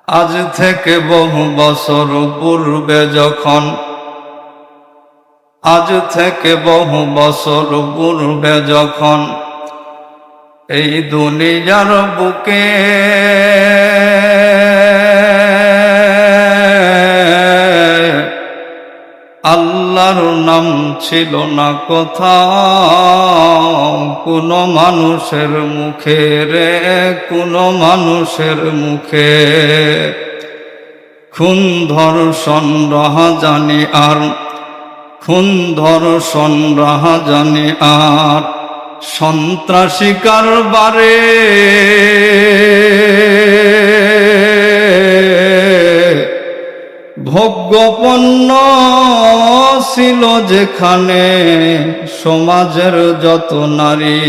আজ থেকে বহু বছর পূর্বে যখন, আজ থেকে বহু বছর পূর্বে যখন এই দুনিয়ার বুকে আল্লাহর নাম ছিল না কোথাও, কোনো মানুষের মুখে রে, কোনো মানুষের মুখে। খুন ধর্ষণ রাহাজানি আর, খুন ধর্ষণ রাহাজানি আর সন্ত্রাসী কারবারে ভোগ্যপণ্য ছিল যেখানে সমাজের যত নারী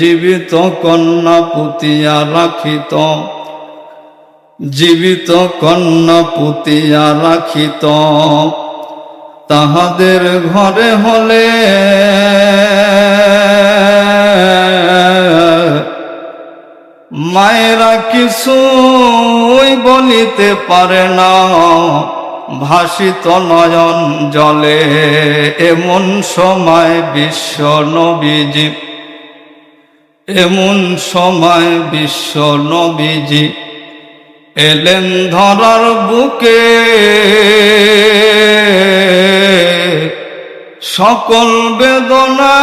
জীবিত কন্যা পুতিয়া রাখিত, জীবিত কন্যা পুতিয়া রাখিত, তাহাদের ঘরে হলে মায়েরা কিছুই বলিতে পারে না, ভাসিত নয়ন জলে। এমন সময় বিশ্ব নবীজি, এমন সময় বিশ্ব নবীজি এলেন ধরার বুকে। সকল বেদনা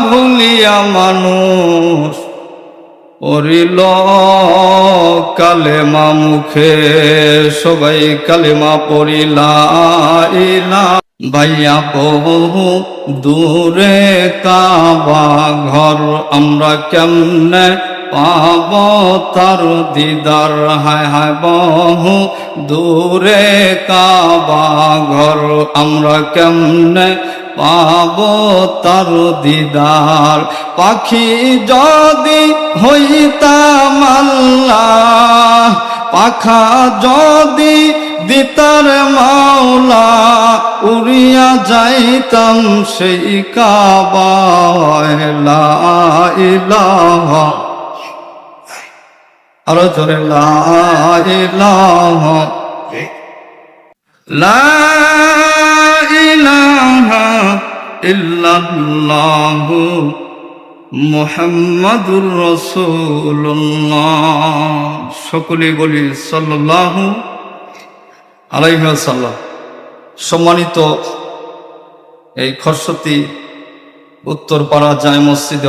ভুলিয়া মানুষ পড়িল কালেমা মুখে। সবাই কালেমা পড়িলা ইলা ভাইয়া বহু দূরে কাবা ঘর, আমরা কেমনে পাব তার দিদার। হায় হায় বহু দূরে কাবা ঘর, আমরা কেমনে পাব তার দিদার। পাখি যদি হইতাম আল্লাহ, পাখা যদি দিতার মাওলা, উড়িয়া যাইতাম সেই কাবায়। লা ইলাহা, আরো জোরে লা ইলাহা, লা ইলাহা ইল্লাল্লাহু মুহাম্মাদুর রাসূলুল্লাহ। সকলে বলি সাল্লাল্লাহু আলাইহি ওয়াসাল্লাম। সম্মানিত এই খরস্রোতী উত্তরপাড়া জামে মসজিদে